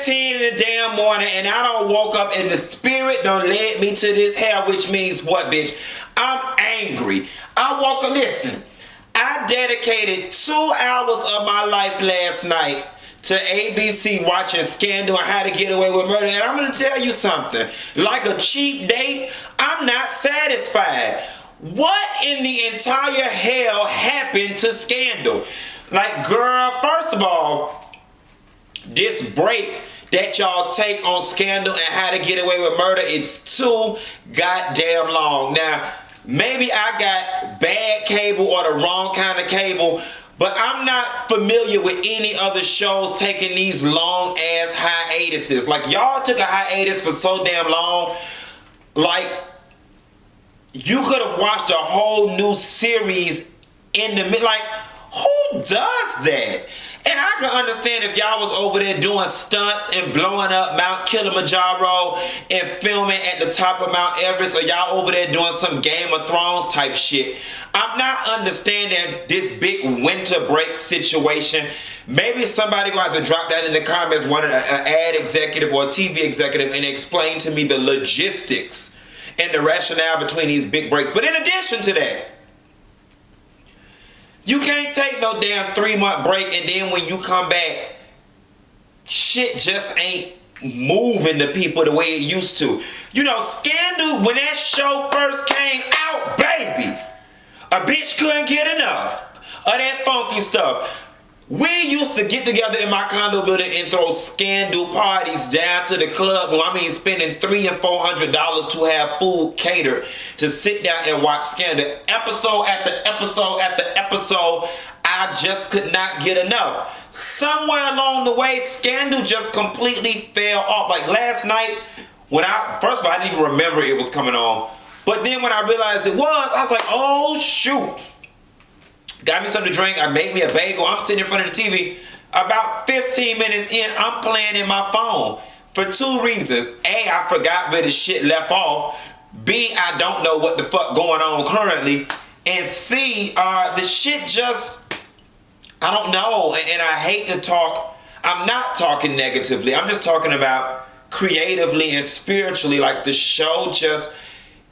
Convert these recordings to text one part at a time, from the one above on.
10:15 in the damn morning and I don't woke up and the spirit done led me to this hell, which means what, bitch? I'm angry. Listen, I dedicated 2 hours of my life last night to ABC watching Scandal and How to Get Away with Murder. And I'm going to tell you something. Like a cheap date, I'm not satisfied. What in the entire hell happened to Scandal? Like, girl, first of all, this break that y'all take on Scandal and How to Get Away with Murder, it's too goddamn long. Now, maybe I got bad cable or the wrong kind of cable, but I'm not familiar with any other shows taking these long ass hiatuses. Like, y'all took a hiatus for so damn long. Like, you could have watched a whole new series in the middle. Like, who does that? And I can understand if y'all was over there doing stunts and blowing up Mount Kilimanjaro and filming at the top of Mount Everest, or y'all over there doing some Game of Thrones type shit. I'm not understanding this big winter break situation. Maybe somebody gonna have to drop that in the comments, one an ad executive or a TV executive, and explain to me the logistics and the rationale between these big breaks. But in addition to that, you can't take no damn 3-month break and then when you come back, shit just ain't moving to people the way it used to. You know, Scandal, when that show first came out, baby, a bitch couldn't get enough of that funky stuff. We used to get together in my condo building and throw Scandal parties down to the club. Well, I mean, spending $300 and $400 to have food catered to sit down and watch Scandal. Episode after episode after episode, I just could not get enough. Somewhere along the way, Scandal just completely fell off. Like last night, first of all, I didn't even remember it was coming on. But then when I realized it was, I was like, oh shoot. Got me something to drink. I made me a bagel. I'm sitting in front of the TV. About 15 minutes in, I'm playing in my phone for 2 reasons. A, I forgot where the shit left off. B, I don't know what the fuck going on currently. And C, the shit just, I don't know. And I hate to talk. I'm not talking negatively. I'm just talking about creatively and spiritually. Like the show just,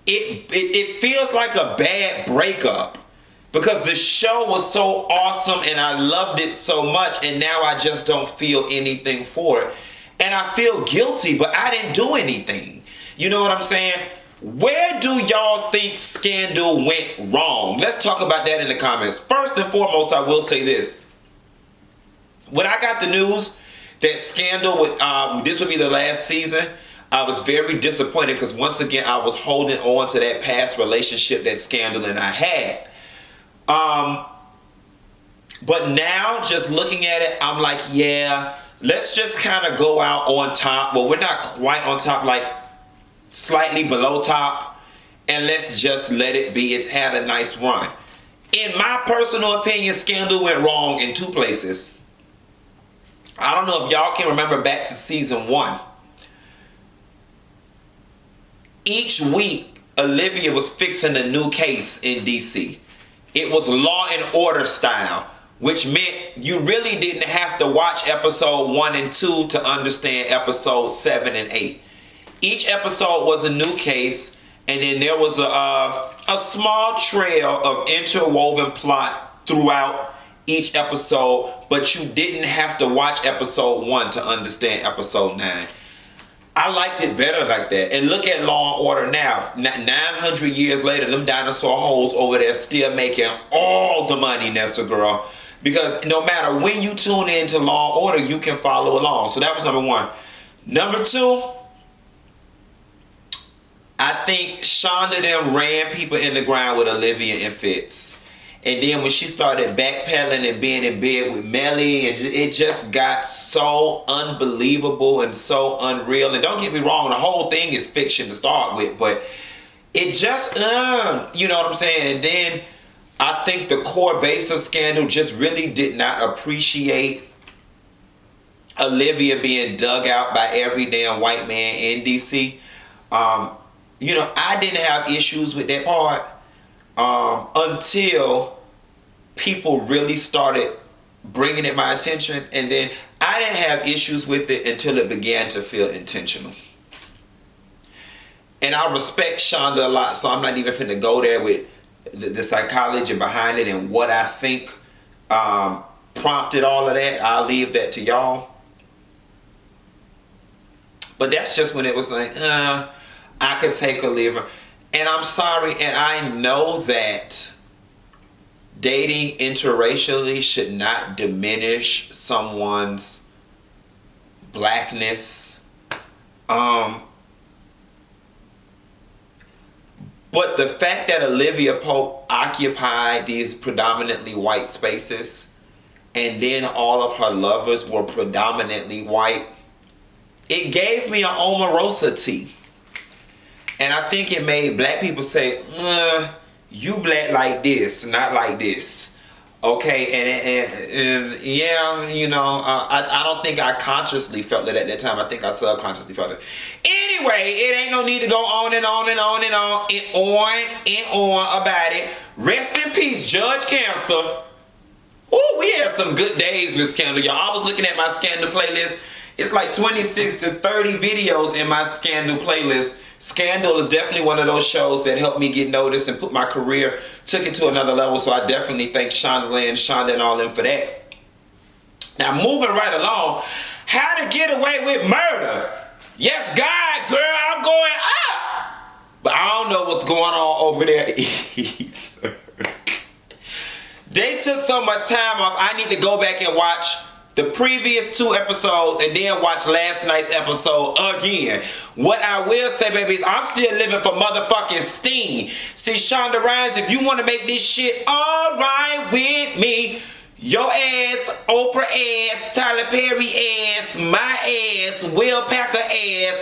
it feels like a bad breakup. Because the show was so awesome and I loved it so much, and now I just don't feel anything for it. And I feel guilty, but I didn't do anything. You know what I'm saying? Where do y'all think Scandal went wrong? Let's talk about that in the comments. First and foremost, I will say this. When I got the news that Scandal would, this would be the last season, I was very disappointed because once again, I was holding on to that past relationship that Scandal and I had. But now just looking at it, I'm like, yeah, let's just kind of go out on top. Well, we're not quite on top, like slightly below top, and let's just let it be. It's had a nice run. In my personal opinion, Scandal went wrong in 2 places. I don't know if y'all can remember back to season 1. Each week, Olivia was fixing a new case in DC. It was Law and Order style, which meant you really didn't have to watch episode 1 and 2 to understand episode 7 and 8. Each episode was a new case, and then there was a small trail of interwoven plot throughout each episode, but you didn't have to watch episode 1 to understand episode 9. I liked it better like that. And look at Law and Order now. 900 years later, them dinosaur hoes over there still making all the money, Nessa girl. Because no matter when you tune into Law and Order, you can follow along. So that was number 1. Number 2, I think Shonda them ran people in the ground with Olivia and Fitz. And then when she started backpedaling and being in bed with Melly, and it just got so unbelievable and so unreal. And don't get me wrong, the whole thing is fiction to start with, but it just, you know what I'm saying? And then I think the core base of Scandal just really did not appreciate Olivia being dug out by every damn white man in DC. You know, I didn't have issues with that part. Until people really started bringing it my attention, and then I didn't have issues with it until it began to feel intentional. And I respect Shonda a lot, so I'm not even finna go there with the psychology behind it and what I think prompted all of that. I'll leave that to y'all. But that's just when it was like, I could take a leave. And I'm sorry, and I know that dating interracially should not diminish someone's blackness. But the fact that Olivia Pope occupied these predominantly white spaces, and then all of her lovers were predominantly white, it gave me an omarosity. And I think it made black people say, you black like this, not like this. Okay, and yeah, you know, I don't think I consciously felt it at that time. I think I subconsciously felt it. Anyway, it ain't no need to go on and on and on and on and on about it. Rest in peace, Judge Cancer. Oh, we had some good days with Scandal, y'all. I was looking at my Scandal playlist. It's like 26 to 30 videos in my Scandal playlist. Scandal is definitely one of those shows that helped me get noticed and put my career, took it to another level. So I definitely thank Shonda and all them for that. Now moving right along, How to Get Away with Murder. Yes, God, girl, I'm going up. But I don't know what's going on over there either. They took so much time off, I need to go back and watch the previous 2 episodes and then watch last night's episode again. What I will say, baby, is I'm still living for motherfucking Steen. See, Shonda Rhimes, if you want to make this shit alright with me, your ass, Oprah ass, Tyler Perry ass, my ass, Will Packer ass,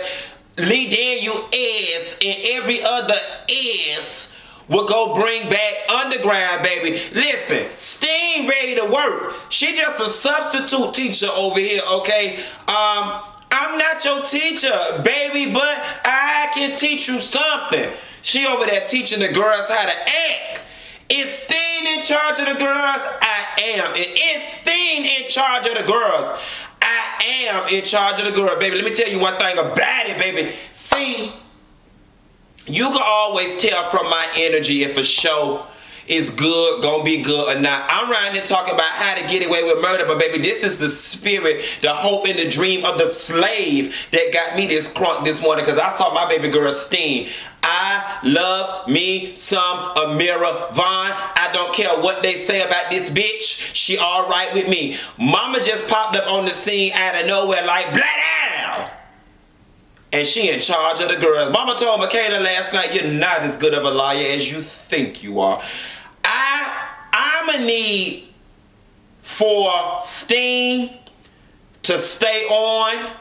Lee Daniel ass, and every other ass will go bring back Underground, baby. Listen, Steen ready to work. She just a substitute teacher over here, okay? I'm not your teacher, baby, but I can teach you something. She over there teaching the girls how to act. Is Steen in charge of the girls? I am. Is Steen in charge of the girls? I am in charge of the girl, baby. Let me tell you one thing about it, baby. See, you can always tell from my energy if a show is good, gonna be good or not. I'm around here talking about How to Get Away with Murder, but baby, this is the spirit, the hope, and the dream of the slave that got me this crunk this morning, because I saw my baby girl Steen. I love me some Amira Vaughn. I don't care what they say about this bitch. She alright with me. Mama just popped up on the scene out of nowhere like, blah, blah. And she in charge of the girls. Mama told Michaela last night, you're not as good of a liar as you think you are. I'ma need for Steen to stay on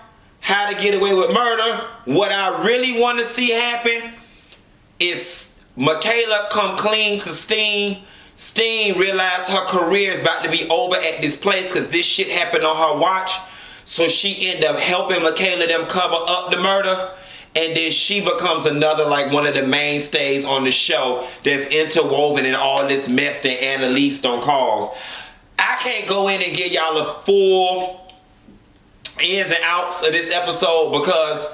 How to Get Away with Murder. What I really want to see happen is Michaela come clean to Steen. Steen realize her career is about to be over at this place because this shit happened on her watch. So she end up helping Michaela them cover up the murder. And then she becomes another, like, one of the mainstays on the show that's interwoven in all this mess that Annalise don't cause. I can't go in and give y'all a full ins and outs of this episode because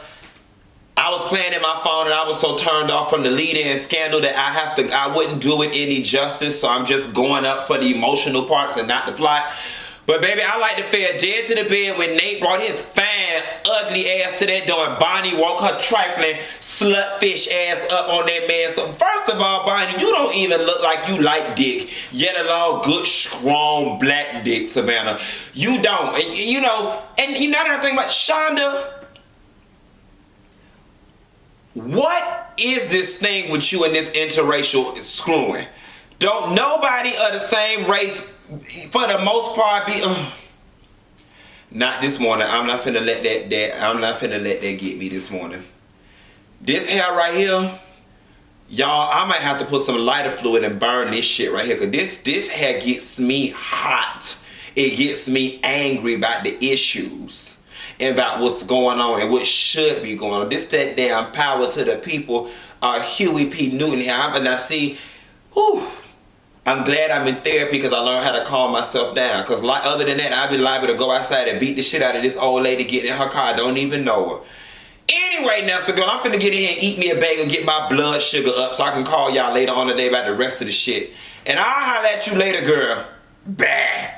I was playing in my phone and I was so turned off from the lead-in Scandal that I wouldn't do it any justice. So I'm just going up for the emotional parts and not the plot. But baby, I like to fare dead to the bed when Nate brought his fine, ugly ass to that door and Bonnie woke her trifling, slutfish ass up on that man. So first of all, Bonnie, you don't even look like you like dick, yet alone good, strong, black dick, Savannah. You don't. And you know another thing about Shonda, what is this thing with you and this interracial screwing? Don't nobody of the same race, for the most part, be not this morning. I'm not finna let that get me this morning. This hair right here, y'all, I might have to put some lighter fluid and burn this shit right here, because this hair gets me hot. It gets me angry about the issues and about what's going on and what should be going on. This that damn power to the people, Huey P. Newton here. And I see, whew, I'm glad I'm in therapy because I learned how to calm myself down. Because other than that, I'd be liable to go outside and beat the shit out of this old lady getting in her car. I don't even know her. Anyway, Nessa girl, I'm finna get in here and eat me a bagel, get my blood sugar up so I can call y'all later on today about the rest of the shit. And I'll holler at you later, girl. Bye.